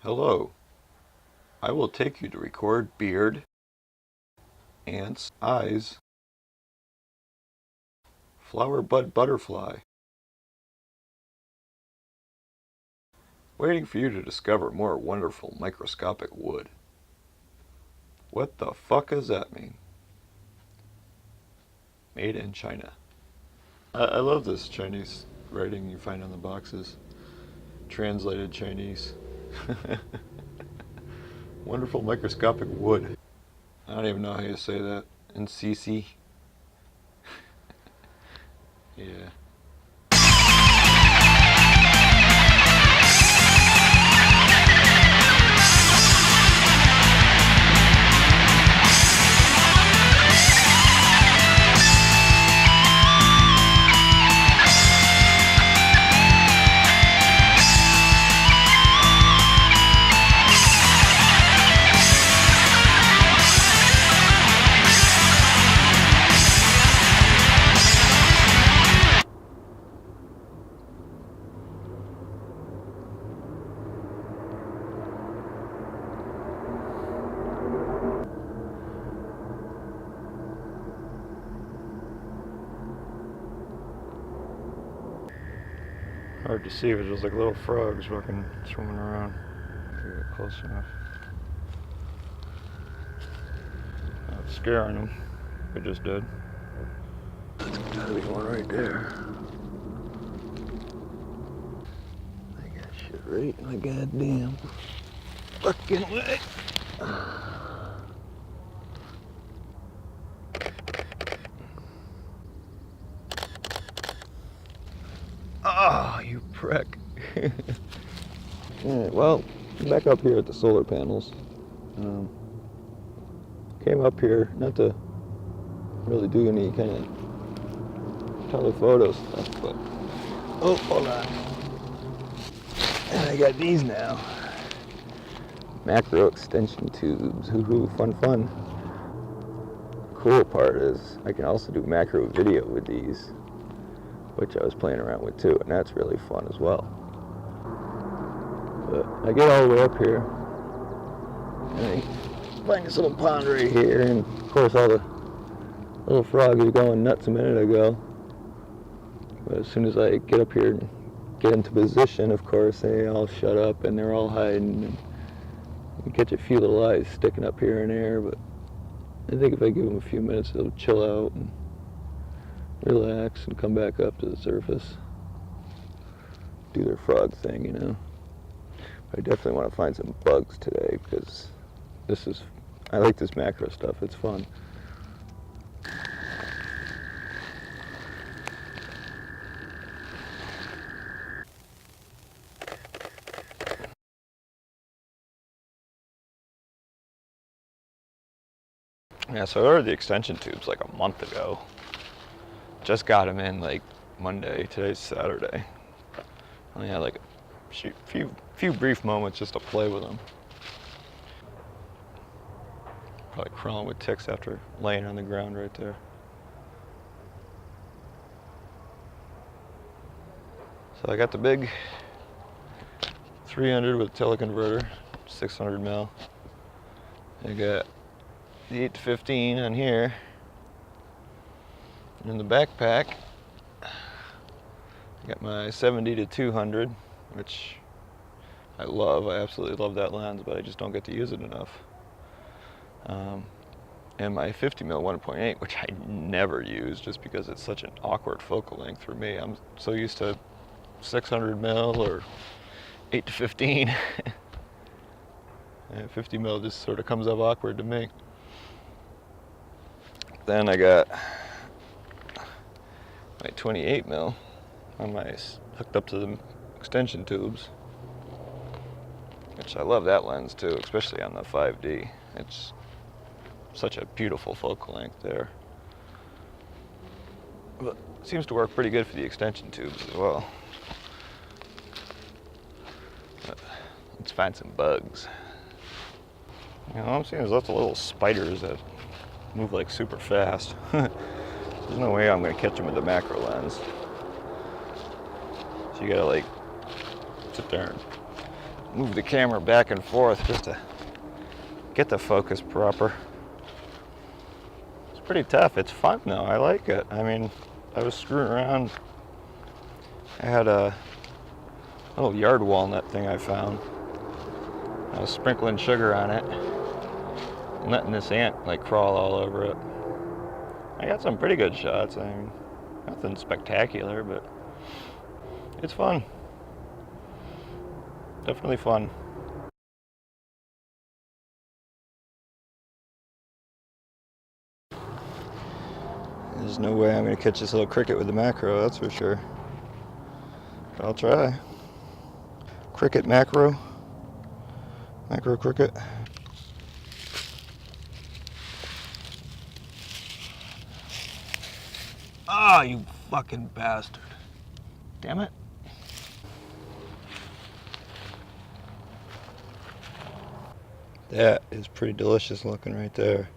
Hello, I will take you to record beard, ants, eyes, flower bud butterfly, waiting for you to discover more wonderful microscopic wood. What the fuck does that mean? Made in China. I love this Chinese writing you find on the boxes. Translated Chinese. Wonderful microscopic wood. I don't even know how you say that. In CC. Yeah. Hard to see, but there's like little frogs walking, swimming around. If you get close enough. Not scaring them. We just did. There's gotta be one right there. I got shit right in my goddamn fucking leg. Oh, you prick. Alright, well, back up here at the solar panels. Came up here, not to really do any kind of telephoto stuff, but... Oh, hold on. And I got these now. Macro extension tubes. Hoo-hoo, fun, fun. Cool part is I can also do macro video with these, which I was playing around with too, and that's really fun as well. But I get all the way up here, and I find this little pond right here, and of course all the little frogs are going nuts a minute ago. But as soon as I get up here and get into position, of course, they all shut up and they're all hiding. And you catch a few little eyes sticking up here and there, but I think if I give them a few minutes, they'll chill out and relax and come back up to the surface, do their frog thing, you know. I definitely want to find some bugs today because I like this macro stuff, it's fun. Yeah, so I ordered the extension tubes like a month ago. Just got them in like Monday. Today's Saturday. I only had like a few brief moments just to play with them. Probably crawling with ticks after laying on the ground right there. So I got the big 300 with teleconverter, 600 mil. I got the 8 to 15 on here. In the backpack, I got my 70 to 200, which I love. I absolutely love that lens, but I just don't get to use it enough. And my 50 mil 1.8, which I never use just because it's such an awkward focal length for me. I'm so used to 600 mil or 8 to 15. And 50 mil just sort of comes up awkward to me. Then I got my 28 mil on my hooked up to the extension tubes, which I love that lens too, especially on the 5D. It's such a beautiful focal length there. But it seems to work pretty good for the extension tubes as well. But let's find some bugs. You know, I'm seeing there's lots of little spiders that move like super fast. There's no way I'm gonna catch them with the macro lens. So you gotta like sit there and move the camera back and forth just to get the focus proper. It's pretty tough. It's fun though. I like it. I mean, I was screwing around. I had a little yard walnut thing I found. I was sprinkling sugar on it and letting this ant like crawl all over it. I got some pretty good shots. I mean, nothing spectacular, but it's fun. Definitely fun. There's no way I'm going to catch this little cricket with the macro, that's for sure. But I'll try. Cricket macro. Macro cricket. Ah, you fucking bastard. Damn it. That is pretty delicious looking right there.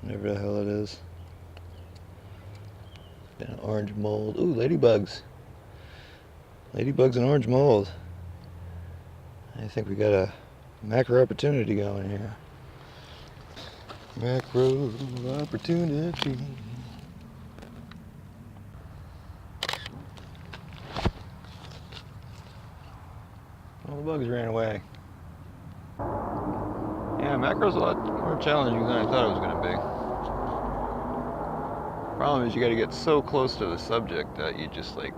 Whatever the hell it is. An orange mold. Ooh, ladybugs. Ladybugs and orange mold. I think we got a macro opportunity going here. Macro opportunity. All the bugs ran away. Yeah, macro's a lot more challenging than I thought it was going to be. Problem is you got to get so close to the subject that you just like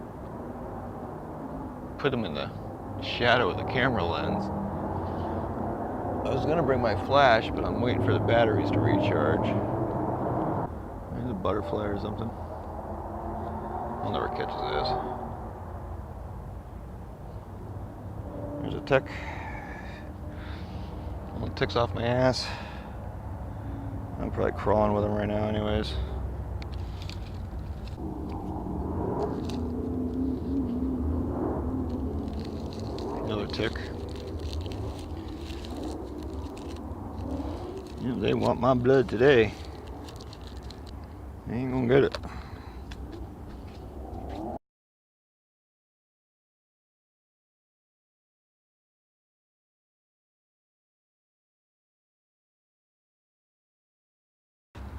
put them in the shadow of the camera lens. I was going to bring my flash, but I'm waiting for the batteries to recharge. There's a butterfly or something. I'll never catch this. There's a tick. One ticks off my ass. I'm probably crawling with him right now anyways. Another tick. Yeah, they want my blood today. They ain't gonna get it.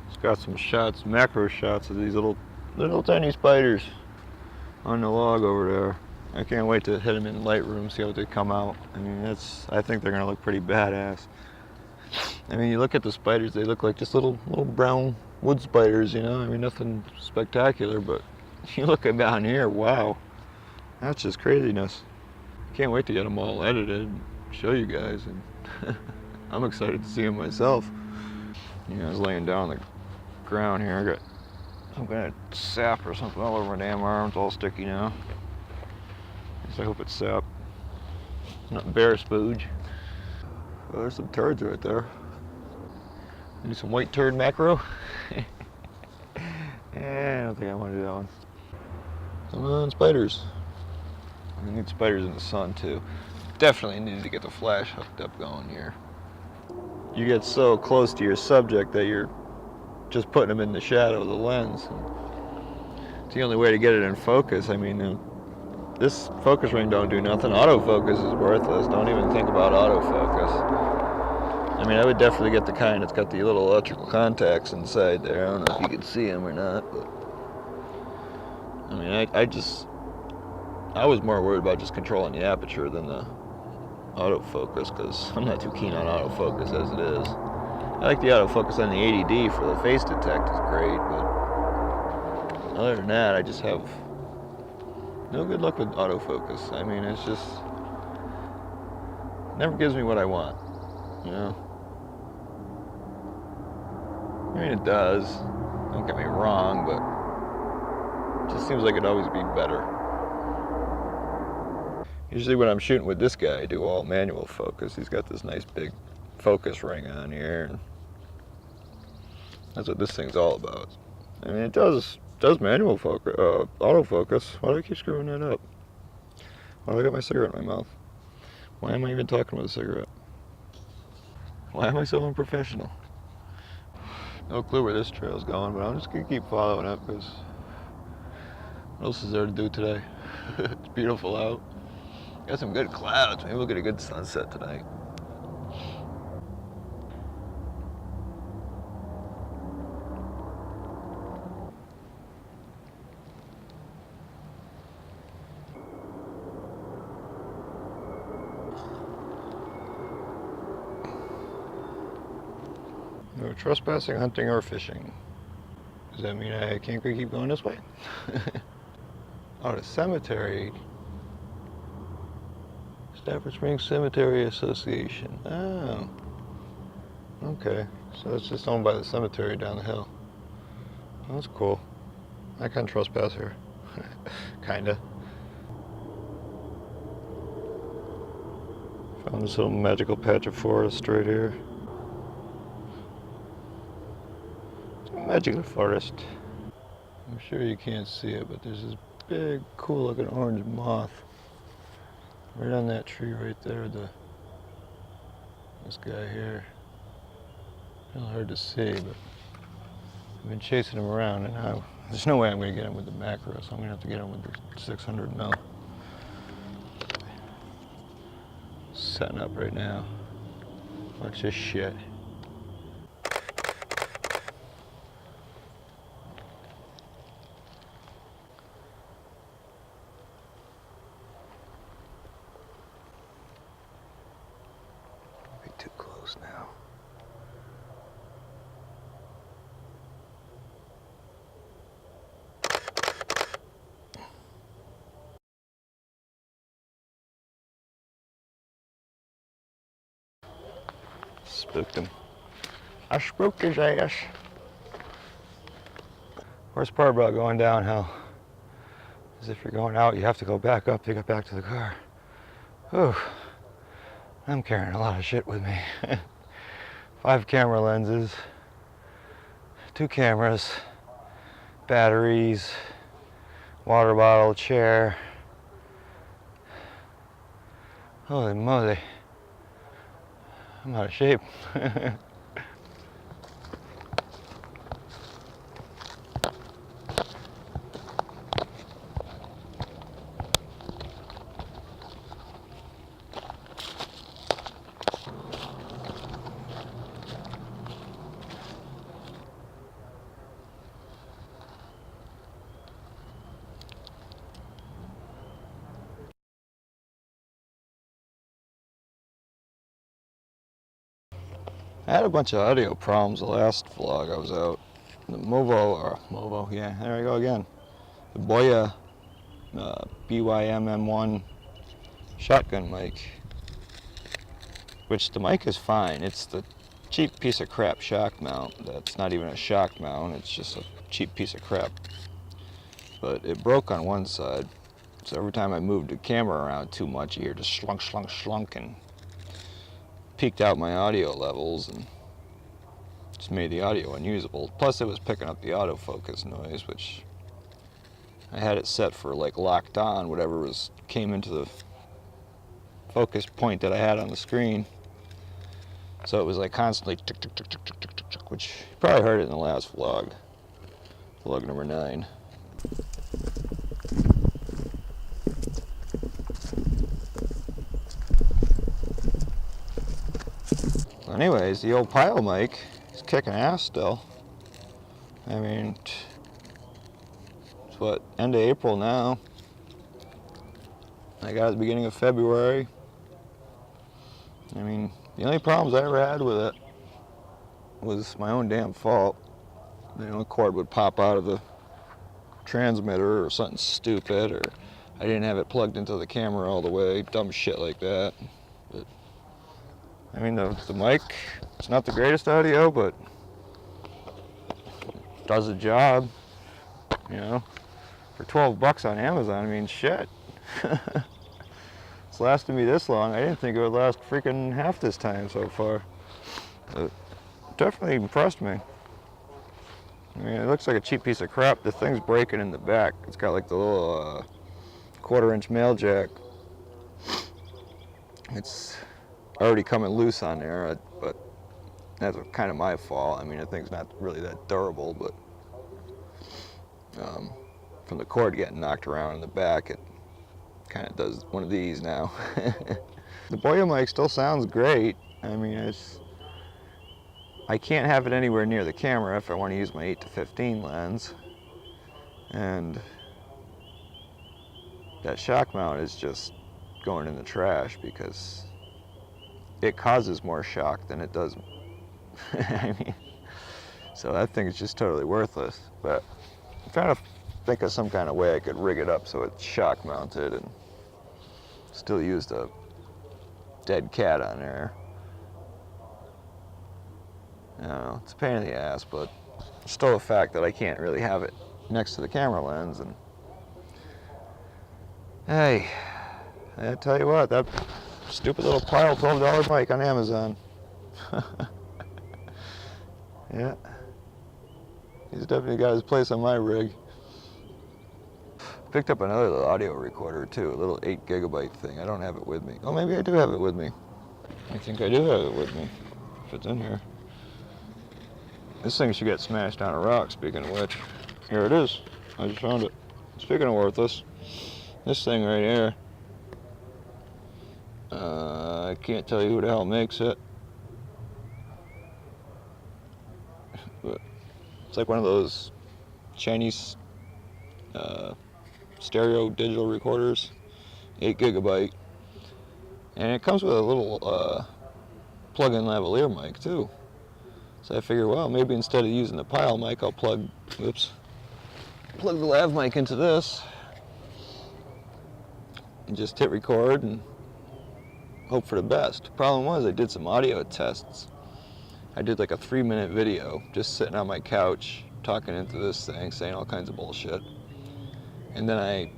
It's got some shots, macro shots of these little tiny spiders on the log over there. I can't wait to hit them in Lightroom, see how they come out. I mean, I think they're gonna look pretty badass. I mean, you look at the spiders, they look like just little brown wood spiders, you know? I mean, nothing spectacular, but you look at down here, wow. That's just craziness. Can't wait to get them all edited and show you guys. And I'm excited to see them myself. You know, I was laying down on the ground here. I got some kind of sap or something all over my damn arms, all sticky now. At least I hope it's sap, not bear spooge. Oh, there's some turds right there. Do some white turd macro. I don't think I want to do that one. Come on, spiders. I need spiders in the sun too. Definitely need to get the flash hooked up going here. You get so close to your subject that you're just putting them in the shadow of the lens. It's the only way to get it in focus. I mean, this focus ring don't do nothing. Autofocus is worthless. Don't even think about autofocus. I mean, I would definitely get the kind that's got the little electrical contacts inside there. I don't know if you can see them or not, but I mean, I was more worried about just controlling the aperture than the autofocus, because I'm not too keen on autofocus as it is. I like the autofocus on the 80D for the face detect is great, but other than that, I just have no good luck with autofocus. I mean, it's just never gives me what I want, you know? I mean, it does, don't get me wrong, but it just seems like it'd always be better. Usually when I'm shooting with this guy, I do all manual focus. He's got this nice big focus ring on here, and that's what this thing's all about. I mean, it does manual focus, autofocus. Why do I keep screwing that up? Why do I got my cigarette in my mouth? Why am I even talking with a cigarette? Why am I so unprofessional? No clue where this trail's going, but I'm just gonna keep following it, because what else is there to do today? It's beautiful out. Got some good clouds. Maybe we'll get a good sunset tonight. No trespassing, hunting, or fishing. Does that mean I can't keep going this way? Oh, the cemetery. Stafford Springs Cemetery Association. Oh. Okay. So it's just owned by the cemetery down the hill. Well, that's cool. I can trespass here. Kinda. Found this little magical patch of forest right here. Magical forest. I'm sure you can't see it, but there's this big, cool looking orange moth right on that tree right there. This guy here. A little hard to see, but I've been chasing him around, and now there's no way I'm going to get him with the macro, so I'm going to have to get him with the 600 mil. Setting up right now. Watch this shit. Too close now. Spooked him. I spooked his ass. Worst part about going downhill is if you're going out, you have to go back up to get back to the car. Whew. I'm carrying a lot of shit with me. 5 camera lenses, 2 cameras, batteries, water bottle, chair. Holy moly. I'm out of shape. I had a bunch of audio problems the last vlog I was out. The Movo, yeah, there I go again. The Boya BYM-M1 shotgun mic, which the mic is fine. It's the cheap piece of crap shock mount that's not even a shock mount, it's just a cheap piece of crap. But it broke on one side, so every time I moved the camera around too much, you hear just slunk, slunk, slunk, and peaked out my audio levels and just made the audio unusable. Plus it was picking up the autofocus noise, which I had it set for like locked on, whatever came into the focus point that I had on the screen. So it was like constantly tick, tick, tick, tick, tick, tick, tick, tick, which you probably heard it in the last vlog, vlog number 9. Anyways, the old pile mic is kicking ass still. I mean, it's what, end of April now. I got it at the beginning of February. I mean, the only problems I ever had with it was my own damn fault. You know, the cord would pop out of the transmitter or something stupid, or I didn't have it plugged into the camera all the way, dumb shit like that. But I mean, the mic, it's not the greatest audio, but it does the job, you know. For 12 bucks on Amazon, I mean, shit. It's lasted me this long. I didn't think it would last freaking half this time so far. It definitely impressed me. I mean, it looks like a cheap piece of crap. The thing's breaking in the back. It's got like the little 1/4-inch male jack. It's already coming loose on there, but that's kind of my fault. I mean, the thing's not really that durable, but from the cord getting knocked around in the back, it kind of does one of these now. The Boya mic still sounds great. I mean, I can't have it anywhere near the camera if I want to use my 8-15 lens. And that shock mount is just going in the trash because it causes more shock than it does. I mean, so that thing is just totally worthless. But I'm trying to think of some kind of way I could rig it up so it's shock mounted and still use the dead cat on there. I don't know, it's a pain in the ass, but it's still a fact that I can't really have it next to the camera lens. And hey, I tell you what, that stupid little pile $12 mic on Amazon. Yeah, he's definitely got his place on my rig. Picked up another little audio recorder too, a little 8 gigabyte thing. I don't have it with me. Oh, maybe I do have it with me. I think I do have it with me, if it's in here. This thing should get smashed down a rock, speaking of which. Here it is. I just found it. Speaking of worthless, this thing right here. I can't tell you who the hell makes it. But it's like one of those Chinese stereo digital recorders, 8 gigabyte. And it comes with a little plug-in lavalier mic too. So I figured, well, maybe instead of using the pile mic, I'll plug the lav mic into this and just hit record and hope for the best. Problem was, I did some audio tests. I did like a 3-minute video just sitting on my couch talking into this thing, saying all kinds of bullshit. And then I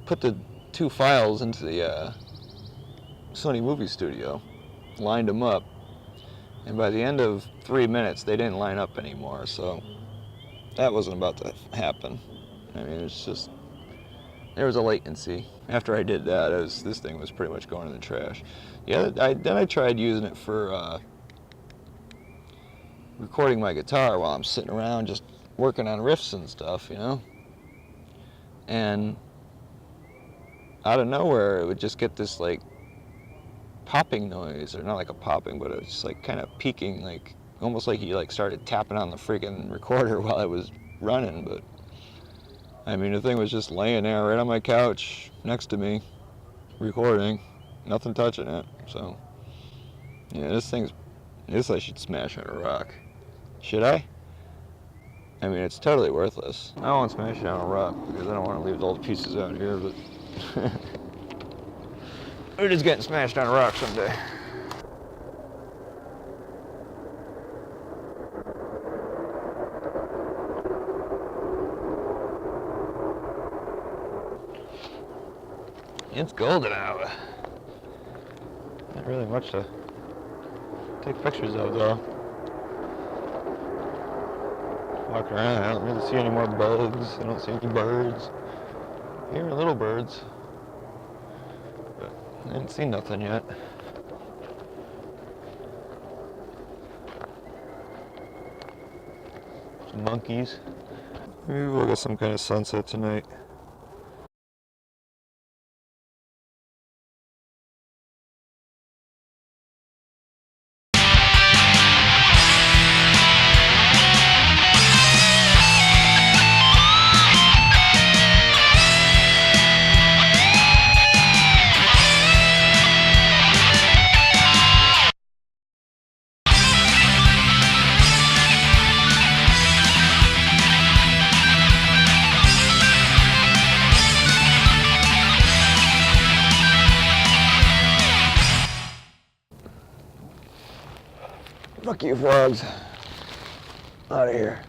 put the 2 files into the Sony Movie Studio, lined them up, and by the end of 3 minutes they didn't line up anymore, so that wasn't about to happen. I mean, it's just, there was a latency. After I did that, this thing was pretty much going in the trash. Yeah, then I tried using it for recording my guitar while I'm sitting around just working on riffs and stuff, you know? And out of nowhere, it would just get this like popping noise, or not like a popping, but it was just like kind of peaking, like almost like you like started tapping on the freaking recorder while I was running. But I mean, the thing was just laying there right on my couch next to me, recording, nothing touching it. So yeah, this I should smash on a rock. Should I? I mean, it's totally worthless. I don't want to smash it on a rock because I don't want to leave all the pieces out here, but we're just getting smashed on a rock someday. It's golden out. Not really much to take pictures of though. Walk around, I don't really see any more bugs. I don't see any birds. Hear little birds, but I didn't see nothing yet. Some monkeys. Maybe we'll get some kind of sunset tonight. Fuck you, frogs. Out of here.